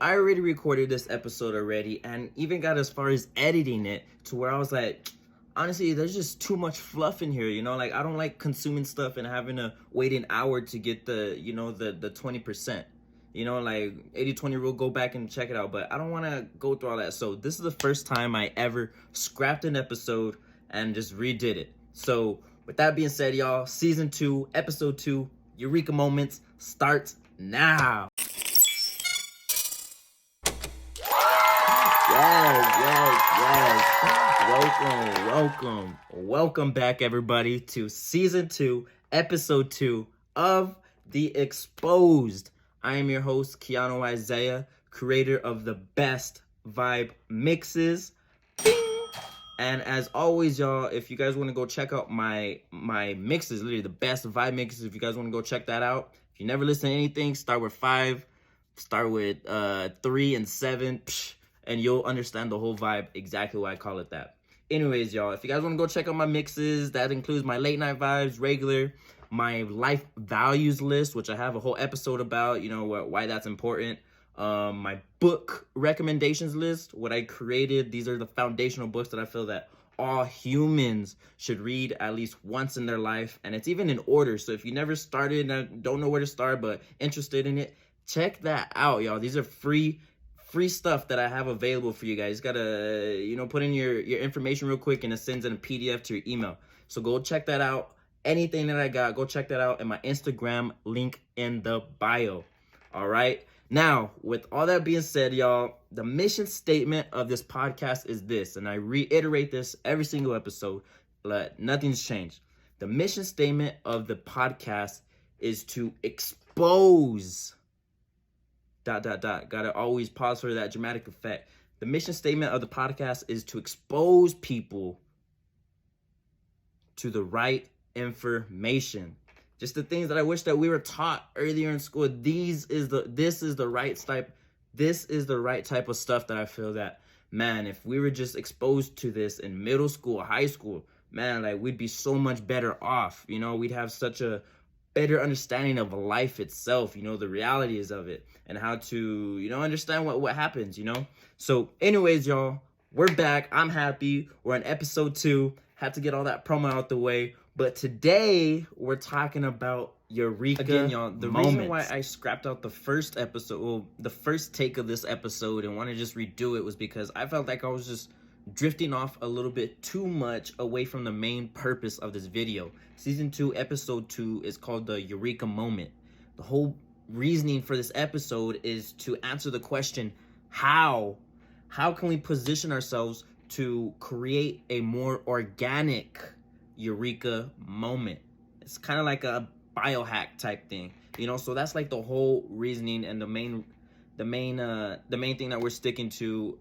I already recorded this episode already and even got as far as editing it to where I was like, honestly, there's just too much fluff in here, like I don't like consuming stuff and having to wait an hour to get the 20%. Like 80-20 rule, go back and check it out, but I don't want to go through all that. So this is the first time I ever scrapped an episode and just redid it. So with that being said, y'all, season 2, episode 2, Eureka Moments starts now. Yes. Welcome back, everybody, to season 2, episode 2 of The Exposed. I am your host, Keanuisaiah, creator of the best vibe mixes. And as always, y'all, if you guys want to go check out my mixes, literally the best vibe mixes, if you guys want to go check that out. If you never listen to anything, start with 5, start with 3 and 7, and you'll understand the whole vibe, exactly why I call it that. Anyways, y'all, if you guys want to go check out my mixes, that includes my late night vibes, regular, my life values list, which I have a whole episode about, why that's important. My book recommendations list, what I created. These are the foundational books that I feel that all humans should read at least once in their life. And it's even in order. So if you never started and don't know where to start, but interested in it, check that out, y'all. These are free stuff that I have available for you guys. You gotta, put in your information real quick and it sends in a PDF to your email. So go check that out. Anything that I got, go check that out in my Instagram link in the bio. All right. Now, with all that being said, y'all, the mission statement of this podcast is this, and I reiterate this every single episode, but nothing's changed. The mission statement of the podcast is to expose ... Gotta always pause for that dramatic effect. The mission statement of the podcast is to expose people to the right information. Just the things that I wish that we were taught earlier in school. This is the right type of stuff that I feel that, man, if we were just exposed to this in middle school, high school, man, like we'd be so much better off. We'd have such a better understanding of life itself, the realities of it, and how to, understand what happens, So anyways, y'all, we're back. I'm happy. We're on episode 2. Had to get all that promo out the way. But today, we're talking about Eureka Again, y'all, the Moments. Reason why I scrapped out the first episode, the first take of this episode and want to just redo it was because I felt like I was just drifting off a little bit too much away from the main purpose of this video. Season 2, episode 2 is called the Eureka Moment. The whole reasoning for this episode is to answer the question, how can we position ourselves to create a more organic Eureka Moment? It's kind of like a biohack type thing, so that's like the whole reasoning and the main thing that we're sticking to,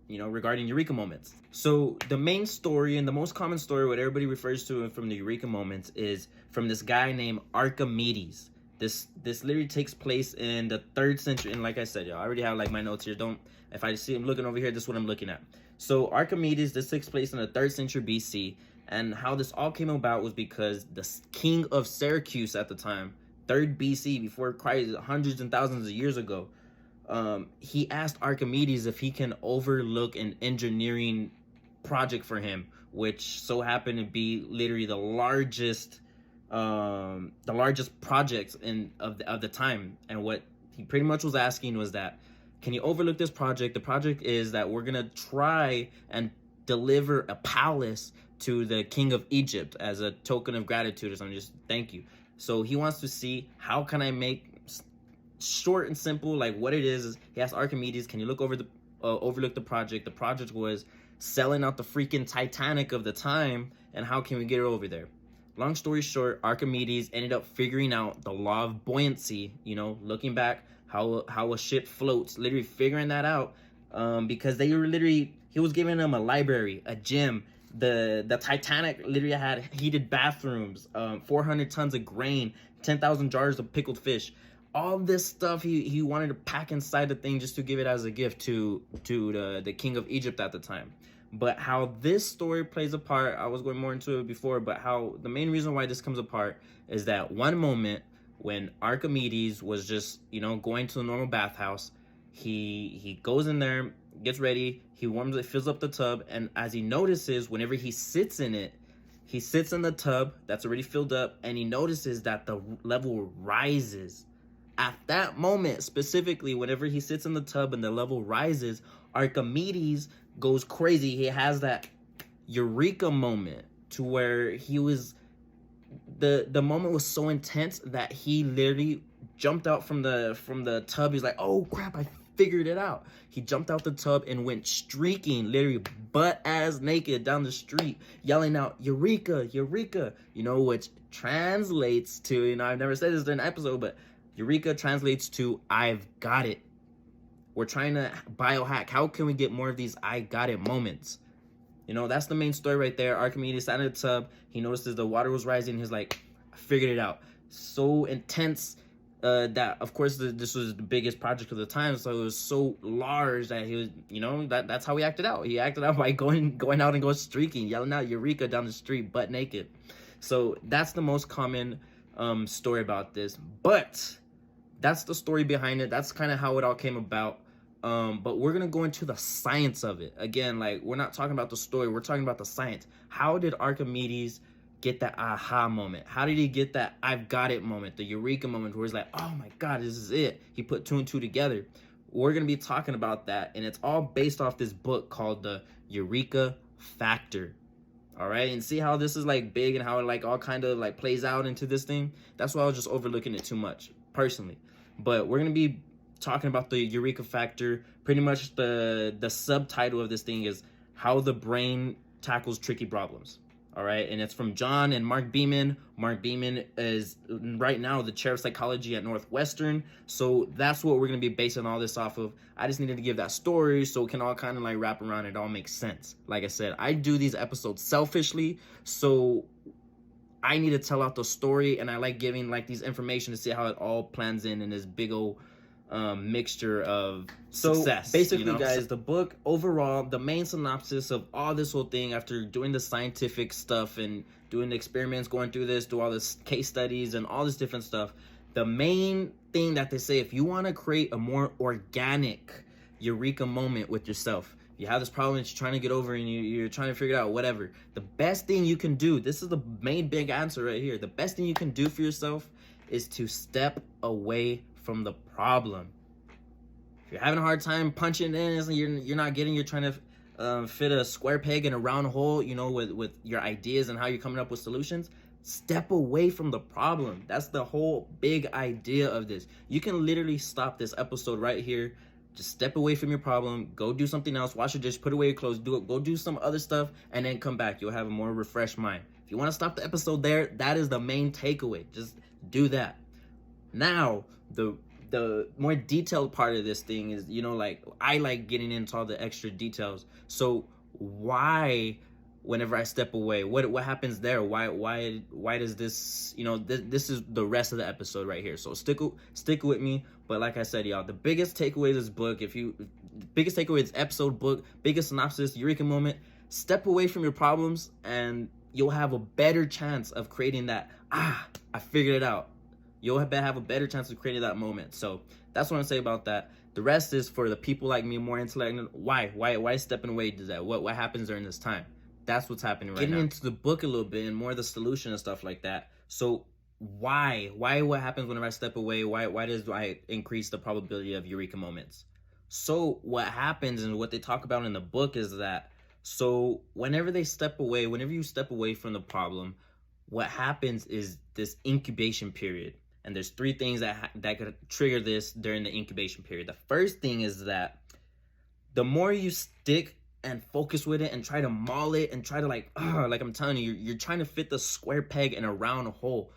regarding Eureka Moments. So the main story and the most common story, what everybody refers to from the Eureka Moments, is from this guy named Archimedes. This literally takes place in the 3rd century, and like I said, y'all, I already have like my notes here. If I see I'm looking over here, this is what I'm looking at. So Archimedes, this takes place in the 3rd century BC, and how this all came about was because the king of Syracuse at the time, 3rd BC, before Christ, hundreds and thousands of years ago, he asked Archimedes if he can overlook an engineering project for him, which so happened to be literally the largest project of the time. And what he pretty much was asking was that, can you overlook this project? The project is that we're gonna try and deliver a palace to the king of Egypt as a token of gratitude or something, just thank you. So he wants to see, how can I make short and simple, like what it is he asked Archimedes, can you overlook the project? The project was selling out the freaking Titanic of the time, and how can we get it over there? Long story short, Archimedes ended up figuring out the law of buoyancy, looking back, how a ship floats, literally figuring that out, because he was giving them a library, a gym. The Titanic literally had heated bathrooms, 400 tons of grain, 10,000 jars of pickled fish. All this stuff he wanted to pack inside the thing just to give it as a gift to the king of Egypt at the time. But how this story plays a part, I was going more into it before, but how the main reason why this comes apart is that one moment when Archimedes was just, going to the normal bathhouse, He goes in there, gets ready, he warms it, fills up the tub, and as he notices, whenever he sits in it, he sits in the tub that's already filled up, and he notices that the level rises. At that moment, specifically, whenever he sits in the tub and the level rises, Archimedes goes crazy. He has that Eureka moment to where he was, the moment was so intense that he literally jumped out from the tub. He's like, oh crap, I figured it out. He jumped out the tub and went streaking, literally butt ass naked down the street, yelling out, Eureka, Eureka, which translates to, I've never said this in an episode, but Eureka translates to I've got it. We're trying to biohack. How can we get more of these I got it moments? That's the main story right there. Archimedes sat in the tub. He notices the water was rising. He's like, I figured it out. So intense that, of course, this was the biggest project of the time. So it was so large that he was, that's how he acted out. He acted out by going out and going streaking, yelling out Eureka down the street, butt naked. So that's the most common story about this. But that's the story behind it. That's kind of how it all came about. But we're going to go into the science of it. Again, like, we're not talking about the story. We're talking about the science. How did Archimedes get that aha moment? How did he get that I've got it moment, the Eureka moment, where he's like, oh my God, this is it. He put 2 and 2 together. We're going to be talking about that. And it's all based off this book called the Eureka Factor. All right. And see how this is like big and how it like all kind of like plays out into this thing. That's why I was just overlooking it too much personally. But we're going to be talking about the Eureka Factor. Pretty much the subtitle of this thing is How the Brain Tackles Tricky Problems. All right, and it's from John and Mark Beeman. Mark Beeman is right now the chair of psychology at Northwestern. So that's what we're going to be basing all this off of. I just needed to give that story so it can all kind of like wrap around. It all makes sense. Like I said, I do these episodes selfishly, so I need to tell out the story, and I like giving like these information to see how it all plans in this big old mixture of success. So basically, guys, the book overall, the main synopsis of all this whole thing, after doing the scientific stuff and doing the experiments, going through this, do all this case studies and all this different stuff, the main thing that they say, if you want to create a more organic Eureka moment with yourself, you have this problem that you're trying to get over and you're trying to figure it out, whatever, the best thing you can do, this is the main big answer right here, the best thing you can do for yourself is to step away from the problem. If you're having a hard time punching in, you're not getting, you're trying to fit a square peg in a round hole, with your ideas and how you're coming up with solutions, step away from the problem. That's the whole big idea of this. You can literally stop this episode right here. Just step away from your problem, go do something else, wash your dish, put away your clothes, go do some other stuff, and then come back. You'll have a more refreshed mind. If you want to stop the episode there, that is the main takeaway. Just do that. Now, the more detailed part of this thing is, like, I like getting into all the extra details. So why, whenever I step away, what happens there? Why does this, this is the rest of the episode right here. So stick with me. But like I said, y'all, the biggest takeaway of this book, biggest takeaway is episode, book, biggest synopsis, Eureka moment, step away from your problems and you'll have a better chance of creating that, I figured it out. You'll have a better chance of creating that moment. So that's what I'm saying about that. The rest is for the people like me, more intellectual. Why stepping away does that? What happens during this time? That's what's happening right now. Getting into the book a little bit and more of the solution and stuff like that. So why what happens whenever I step away? Why does I increase the probability of Eureka moments? So what happens and what they talk about in the book is that, so whenever you step away from the problem, what happens is this incubation period. And there's 3 things that could trigger this during the incubation period. The first thing is that the more you stick and focus with it and try to maul it and try to like I'm telling you, you're trying to fit the square peg in a round hole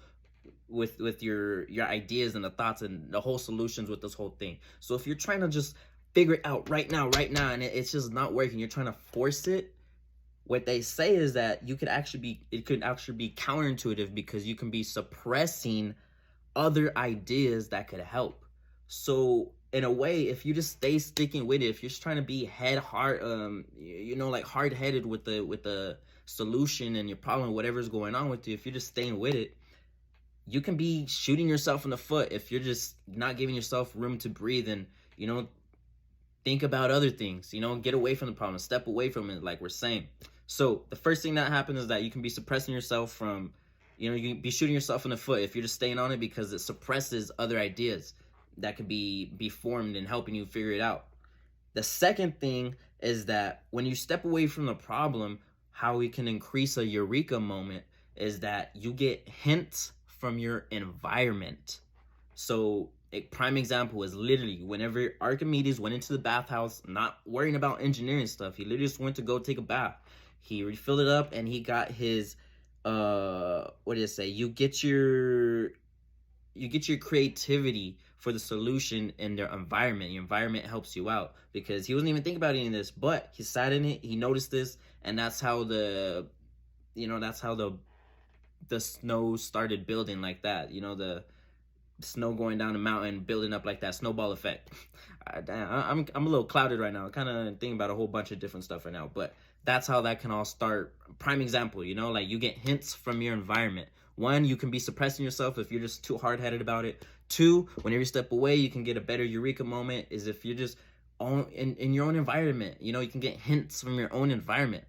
with your ideas and the thoughts and the whole solutions with this whole thing. So if you're trying to just figure it out right now, and it's just not working, you're trying to force it, what they say is that it could actually be counterintuitive, because you can be suppressing other ideas that could help. So in a way, if you just stay sticking with it, if you're just trying to be hard-headed with the solution and your problem, whatever's going on with you, if you're just staying with it, you can be shooting yourself in the foot if you're just not giving yourself room to breathe and think about other things, you know, get away from the problem, step away from it, like we're saying. So the first thing that happens is that you can be suppressing yourself from, you know, you can be shooting yourself in the foot if you're just staying on it, because it suppresses other ideas that could be formed and helping you figure it out. The second thing is that when you step away from the problem, how we can increase a eureka moment is that you get hints from your environment. So a prime example is literally whenever Archimedes went into the bathhouse, not worrying about engineering stuff, he literally just went to go take a bath. He refilled it up and he got his what did it say? You get your creativity for the solution in their environment. Your environment helps you out, because he wasn't even thinking about any of this, but he sat in it, he noticed this, and that's how the snow started building like that. You know, the snow going down the mountain, building up like that snowball effect. I'm a little clouded right now. I'm kind of thinking about a whole bunch of different stuff right now, but that's how that can all start. Prime example, you know, like you get hints from your environment. One, you can be suppressing yourself if you're just too hard-headed about it. Two, whenever you step away, you can get a better eureka moment, is if you're just in your own environment. You know, you can get hints from your own environment.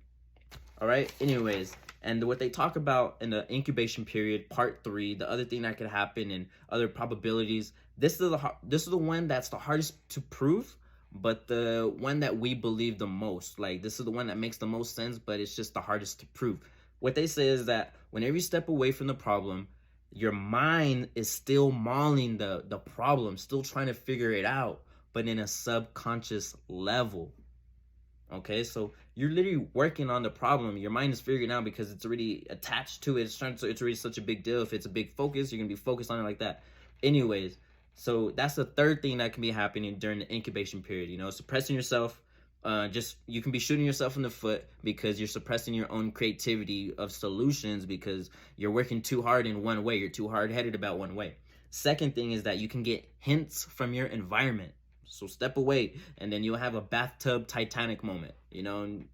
All right, anyways, and what they talk about in the incubation period, part 3, the other thing that could happen and other probabilities, this is the one that's the hardest to prove, but the one that we believe the most. Like, this is the one that makes the most sense, but it's just the hardest to prove. What they say is that whenever you step away from the problem, your mind is still mauling the problem, still trying to figure it out, but in a subconscious level. Okay, so you're literally working on the problem. Your mind is figuring out because it's already attached to it. It's already such a big deal. If it's a big focus, you're gonna be focused on it like that. Anyways, so that's the third thing that can be happening during the incubation period. You know, suppressing yourself. You can be shooting yourself in the foot because you're suppressing your own creativity of solutions because you're working too hard in one way. You're too hard-headed about one way. Second thing is that you can get hints from your environment. So step away, and then you'll have a bathtub Titanic moment, you know, and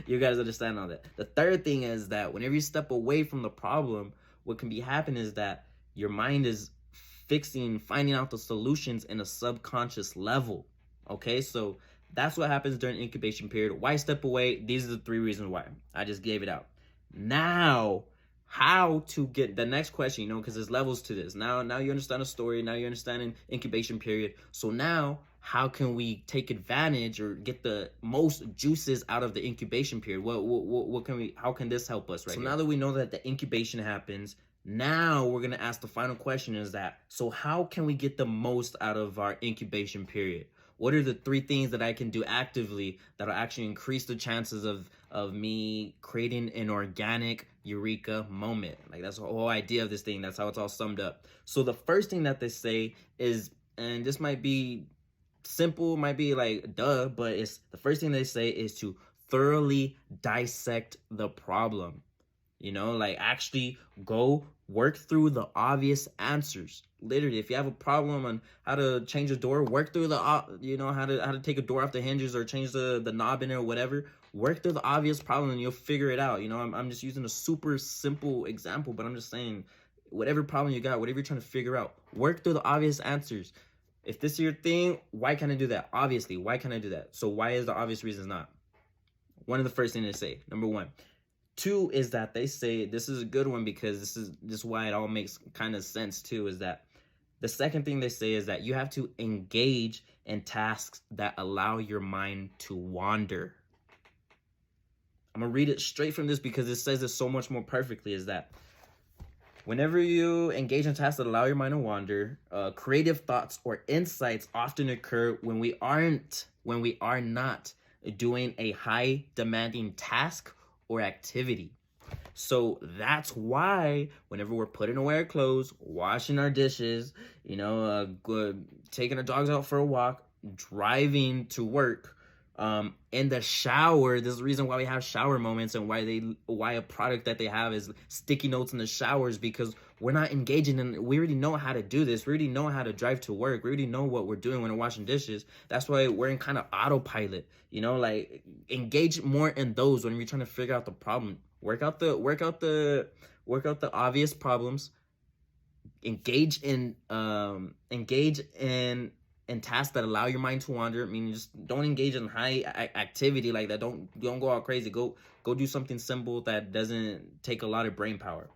you guys understand all that. The third thing is that whenever you step away from the problem, what can be happening is that your mind is finding out the solutions in a subconscious level. Okay, so that's what happens during incubation period. Why step away? These are the 3 reasons why. I just gave it out. Now, how to get the next question, you know, because there's levels to this. Now you understand the story. Now you understand an incubation period. So now, how can we take advantage or get the most juices out of the incubation period? How can this help us right here? So now that we know that the incubation happens, now we're going to ask the final question is that, so how can we get the most out of our incubation period? What are the 3 things that I can do actively that'll actually increase the chances of me creating an organic eureka moment? Like, that's the whole idea of this thing. That's how it's all summed up. So the first thing that they say is, and this might be simple, might be like, duh, but it's the first thing they say is to thoroughly dissect the problem. You know, like actually go work through the obvious answers. Literally, if you have a problem on how to change a door, work through you know, how to take a door off the hinges or change the knob in it or whatever. Work through the obvious problem and you'll figure it out. You know, I'm just using a super simple example, but I'm just saying, whatever problem you got, whatever you're trying to figure out, work through the obvious answers. If this is your thing, why can't I do that? Obviously, why can't I do that? So why is the obvious reasons not? One of the first things they say, number 1. 2 is that they say, this is a good one because this is why it all makes kind of sense too, is that the second thing they say is that you have to engage in tasks that allow your mind to wander. I'm going to read it straight from this because it says it so much more perfectly, is that whenever you engage in tasks that allow your mind to wander, creative thoughts or insights often occur when we are not doing a high demanding task or activity. So that's why whenever we're putting away our clothes, washing our dishes, you know, taking our dogs out for a walk, driving to work, in the shower, there's a reason why we have shower moments and why a product that they have is sticky notes in the showers, because we're not engaging in, we already know how to do this. We already know how to drive to work. We already know what we're doing when we're washing dishes. That's why we're in kind of autopilot, you know, like engage more in those when you're trying to figure out the problem. Work out the obvious problems. Engage in in tasks that allow your mind to wander. I mean, just don't engage in high activity like that. Don't go all crazy. Go do something simple that doesn't take a lot of brain power.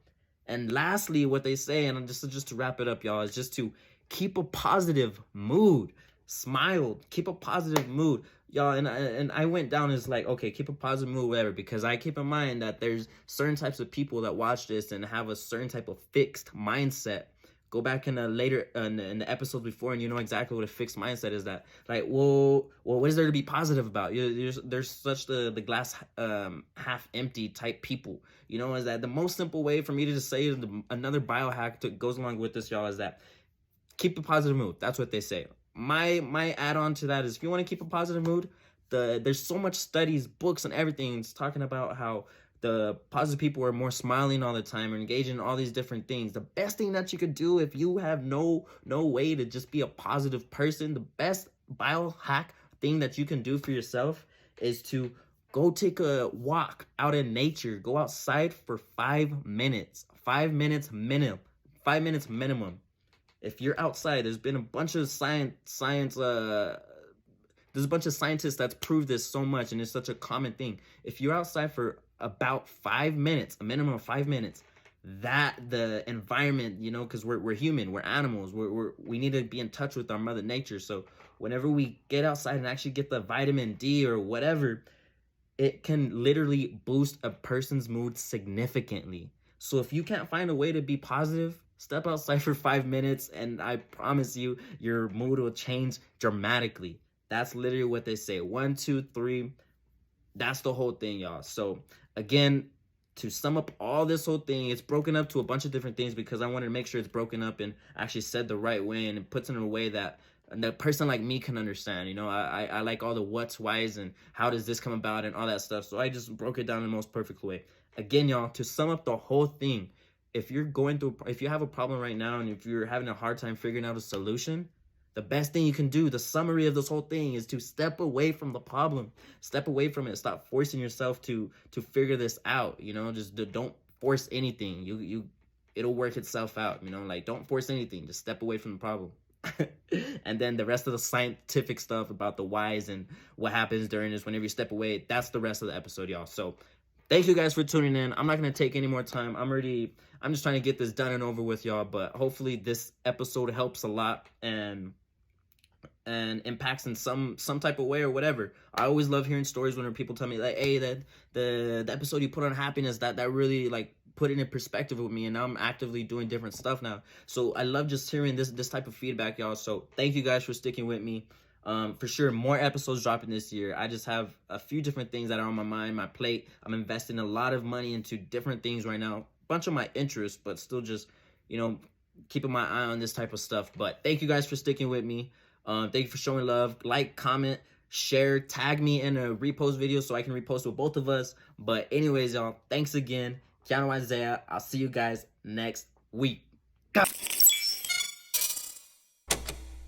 And lastly, what they say, and just to wrap it up, y'all, is just to keep a positive mood. Smile, keep a positive mood, y'all. And I went down as like, okay, keep a positive mood, whatever, because I keep in mind that there's certain types of people that watch this and have a certain type of fixed mindset. Go back in the later in the episodes before, and you know exactly what a fixed mindset is. That like, well, what is there to be positive about? There's such the glass half empty type people. You know, is that the most simple way for me to just say another biohack goes along with this, y'all, is that keep a positive mood. That's what they say. My add-on to that is, if you want to keep a positive mood, there's so much studies, books, and everything. It's talking about how the positive people are more smiling all the time or engaging in all these different things. The best thing that you could do if you have no way to just be a positive person, the best biohack thing that you can do for yourself is to go take a walk out in nature. Go outside for 5 minutes. 5 minutes minimum. 5 minutes minimum. If you're outside, there's been a bunch of there's a bunch of scientists that's proved this so much, and it's such a common thing. If you're outside for about 5 minutes, a minimum of 5 minutes, that the environment, you know, because we're human, we're animals, we need to be in touch with our mother nature. So whenever we get outside and actually get the vitamin D or whatever, it can literally boost a person's mood significantly. So if you can't find a way to be positive, step outside for 5 minutes, and I promise you, your mood will change dramatically. That's literally what they say. 1, 2, 3. That's the whole thing, y'all. So again, to sum up all this whole thing, it's broken up to a bunch of different things because I wanted to make sure it's broken up and actually said the right way, and it puts it in a way that a person like me can understand. You know, I like all the what's, whys, and how does this come about and all that stuff. So I just broke it down in the most perfect way. Again, y'all, to sum up the whole thing, if you have a problem right now and if you're having a hard time figuring out a solution, the best thing you can do, the summary of this whole thing, is to step away from the problem. Step away from it. Stop forcing yourself to figure this out. You know, just don't force anything. It'll work itself out. You know, like, don't force anything. Just step away from the problem. And then the rest of the scientific stuff about the whys and what happens during this whenever you step away, that's the rest of the episode, y'all. So thank you guys for tuning in. I'm not going to take any more time. I'm just trying to get this done and over with, y'all. But hopefully this episode helps a lot and impacts in some type of way or whatever. I always love hearing stories when people tell me like, hey, that the episode you put on happiness, that really like put it in perspective with me, and now I'm actively doing different stuff now. So I love just hearing this type of feedback, y'all. So thank you guys for sticking with me. For sure, more episodes dropping this year. I just have a few different things that are on my mind, my plate. I'm investing a lot of money into different things right now. Bunch of my interests, but still just, you know, keeping my eye on this type of stuff. But thank you guys for sticking with me. Thank you for showing love. Like, comment, share, tag me in a repost video so I can repost with both of us. But anyways, y'all, thanks again. keanuisaiah. I'll see you guys next week.